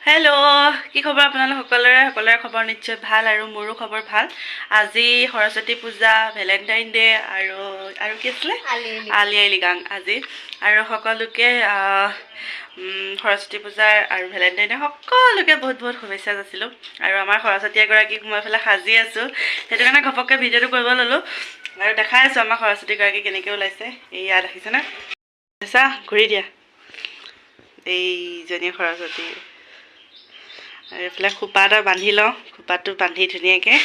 Hello', কি খবৰ আপোনালোক সকলোৰে খবৰ নিশ্চয় ভাল আৰু মোৰো খবৰ ভাল। আজি সৰস্বতী পূজা, ভেলেণ্টাইন ডে আৰু কি আছিলে আলি আই লৃগাং আজি আৰু সকলোকে সৰস্বতী পূজাৰ আৰু ভেলেণ্টাইন ডে সকলোকে বহুত বহুত শুভেচ্ছা যাচিলোঁ। আৰু আমাৰ সৰস্বতী এগৰাকীক মই এইফালে সাজি আছোঁ, সেইটো কাৰণে ঘপককৈ ভিডিঅ'টো কৰিব ল'লোঁ আৰু দেখাই আছোঁ আমাৰ সৰস্বতীগৰাকী কেনেকৈ ওলাইছে। এইয়া দেখিছেনে, চা ঘূৰি দিয়া, এইজনী সৰস্বতী। আৰু এইফালে খোপা এটা বান্ধি লওঁ, খোপাটো বান্ধি ধুনীয়াকৈ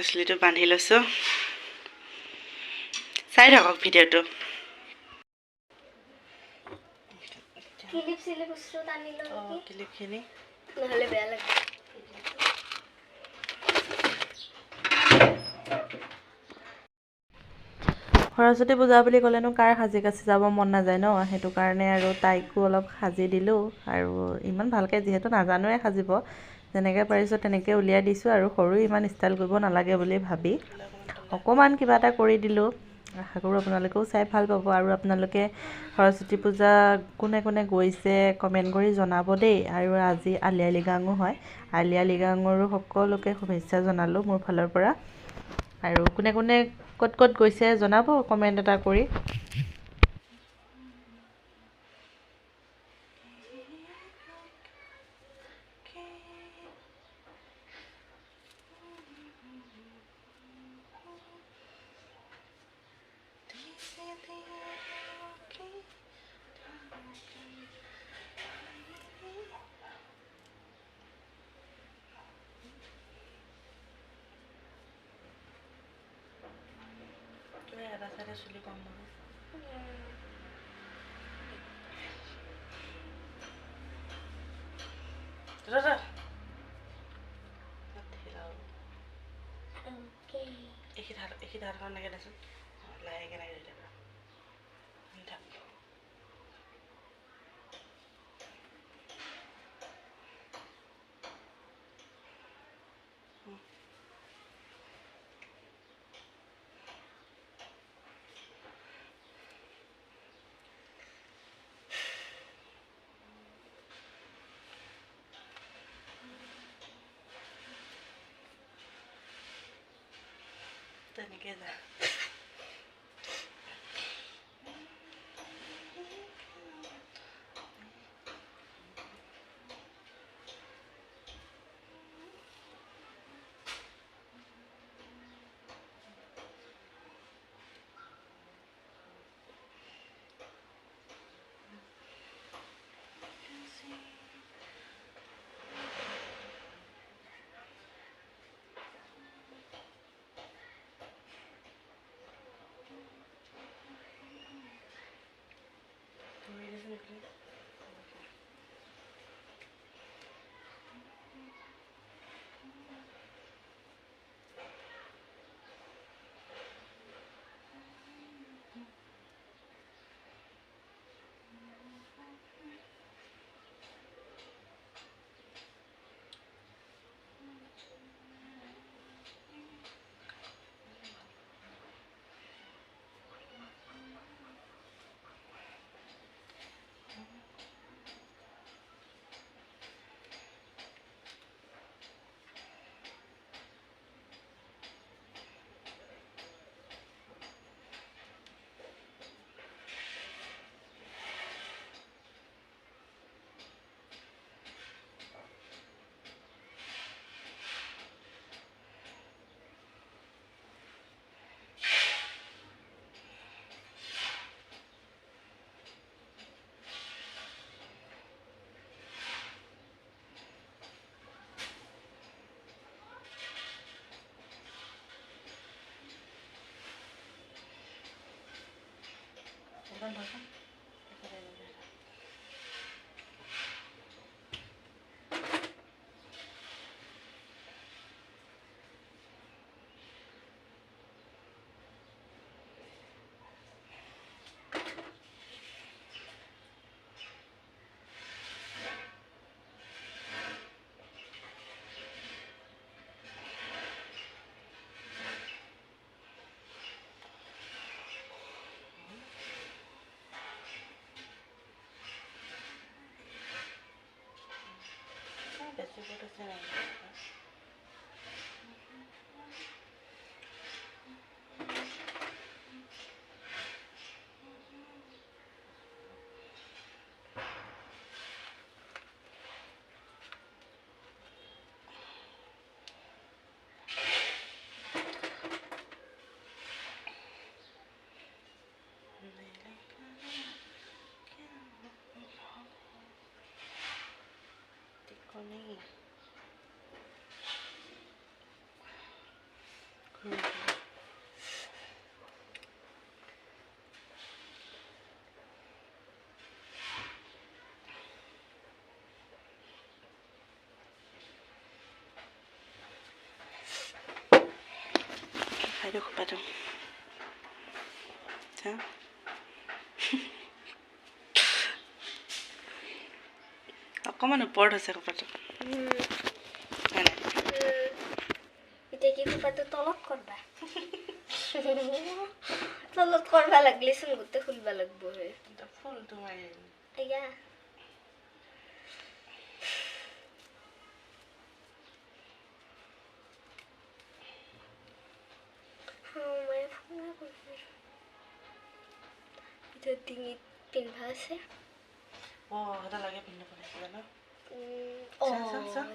চুলিটো বান্ধি লৈছোঁ। চাই থাকক ভিডিঅ'টো। ক্লিপখিনি নহ'লে বেয়া লাগে। সৰস্বতী পূজা বুলি ক'লেনো কাৰ সাজি কাচি যাব মন নাযায় ন, সেইটো কাৰণে আৰু তাইকো অলপ সাজি দিলোঁ। আৰু ইমান ভালকৈ যিহেতু নাজানোৱে সাজিব, যেনেকৈ পাৰিছোঁ তেনেকৈ উলিয়াই দিছোঁ। আৰু সৰু ইমান ষ্টাইল কৰিব নালাগে বুলি ভাবি অকণমান কিবা এটা কৰি দিলোঁ। আশা কৰোঁ আপোনালোকেও চাই ভাল পাব। আৰু আপোনালোকে সৰস্বতী পূজা কোনে কোনে গৈছে কমেণ্ট কৰি জনাব দেই। আৰু আজি আলি আই লৃগাঙো হয়, আলি আই লৃগাঙৰো সকলোকে শুভেচ্ছা জনালোঁ মোৰ ফালৰ পৰা। আৰু কোনে কোনে ক'ত ক'ত গৈছে জনাব কমেণ্ট এটা কৰি। এটা চাইডে চুলি কম নহয়। এইখিনি হাতখন এনেকৈ দেচোন, লাহেকৈ এনেকৈ ধৰি থাকা। তেনেকৈ যায়। Aduh, padam. Sa? অকমান ওপৰত হৈছে কপাটো। এতিয়া কি কপাটো তলত কৰবা? তলত কৰবা লাগলিচোন গোটেই খুলবা লাগব হে। ফুলটো মাৰি এয়া ডিঙিত পিন্ধা আছে। এটা লাগে পিন্ধিব লাগিছিলে ন?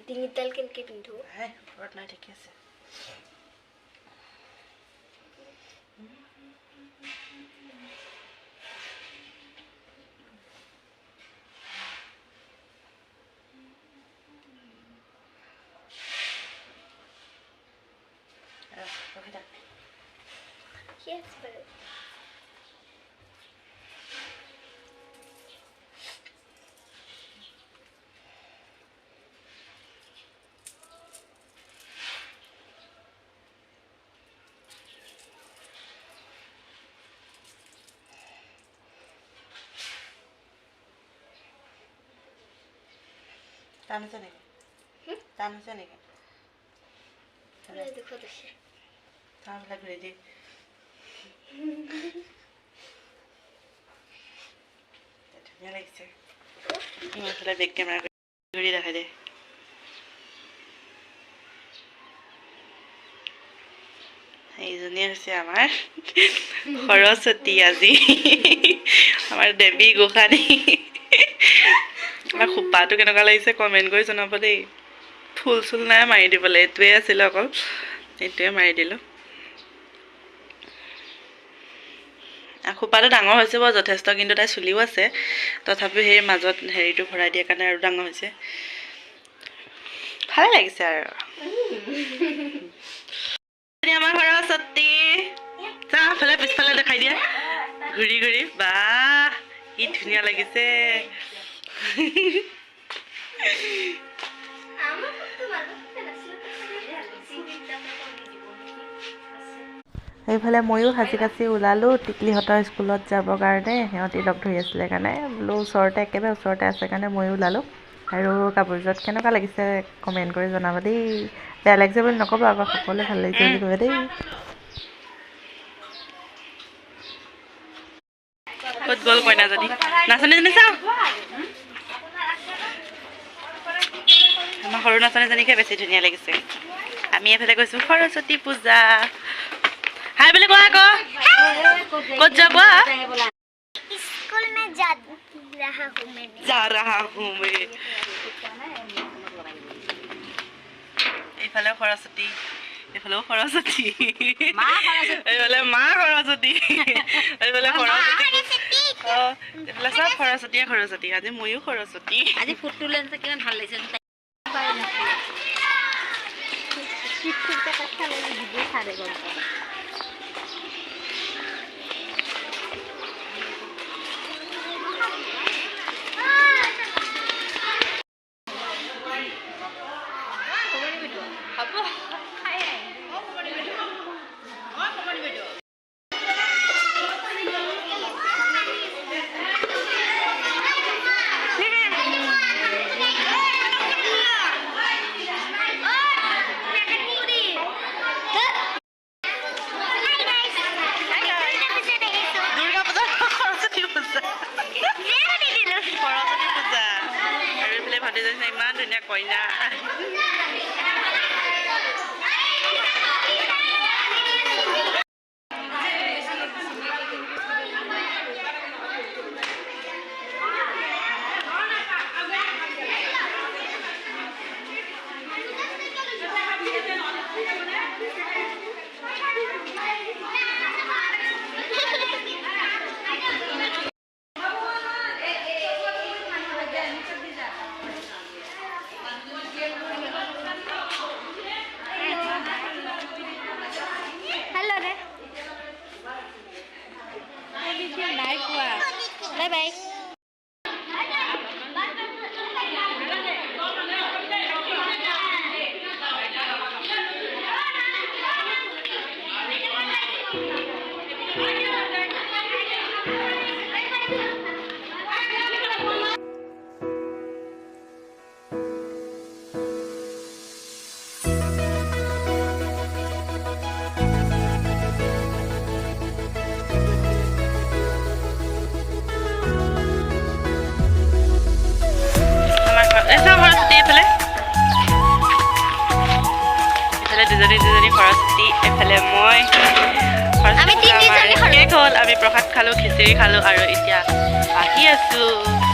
ডিঙিত ডাল কেনেকে পিন্ধো? ঘৰত নাই, ঠিকে আছে। Yes, but টান হৈছে নেকি? টান হৈছে নেকি? দুখত আছে। টানবিলাক ঘূৰি দি ধুনীয়া লাগিছে। ইমানফালে বেক কেমেৰা ঘূৰি দেখাই দে। এইজনী হৈছে আমাৰ সৰস্বতী আজি, আমাৰ দেৱী গোসাঁনী। আমাৰ খোপাটো কেনেকুৱা লাগিছে কমেণ্ট কৰি জনাব দেই। ফুল চুল নাই মাৰি দিবলৈ, এইটোৱে আছিলে অকল, এইটোৱে মাৰি দিলোঁ। খোপাটো ডাঙৰ হৈছে বাৰু যথেষ্ট, কিন্তু তাই চুলিও আছে, তথাপিও সেই মাজত হেৰিটো ভৰাই দিয়াৰ কাৰণে আৰু ডাঙৰ হৈছে। ভালে লাগিছে আৰু। আমাৰ সৰস্বতী চাফালে পিছফালে দেখাই দিয়া ঘূৰি ঘূৰি। বাহ, কি ধুনীয়া লাগিছে। সেইফালে ময়ো সাজি কাচি ওলালোঁ টিকলিহঁতৰ স্কুলত যাবৰ কাৰণে। সিহঁতি লগ ধৰি আছিলে কাৰণে বোলো ওচৰতে, একেবাৰে ওচৰতে আছে কাৰণে ময়ো ওলালোঁ। আৰু কাপোৰযোৰত কেনেকুৱা লাগিছে কমেণ্ট কৰি জনাব দেই। বেয়া লাগিছে বুলি নক'ব, আকৌ সকলোৱে ভাল লাগিছে বুলি ক'ব দেই। ক'ত গ'ল কইনাজনী? নাচনীজনী চাওঁ, আমাৰ সৰু নাচনীজনীকে বেছি ধুনীয়া লাগিছে। আমি এইফালে গৈছোঁ সৰস্বতী পূজা। হাই বুলি কোৱা আকৌ। ক'ত যোৱা কোৱা? स्कूल में जा रहा हूँ मैं। जा रहा हूँ मैं। এইফালেও সৰস্বতী, এইফালেও সৰস্বতী, এইফালে মা সৰস্বতী, এইফালে সৰস্বতী। এইফালে চব সৰস্বতীয়ে সৰস্বতী। আজি ময়ো সৰস্বতী। আজি ফুটটো লেনছে কিমান ভাল লাগিছে। ছোৱালী ভতিজাজনী ইমান ধুনীয়া কইনা। Bye bye. দুজনী সৰস্বতী, এফালে মই। শেষ হ'ল, আমি প্ৰসাদ খালোঁ, খিচিৰি খালোঁ আৰু এতিয়া আহি আছোঁ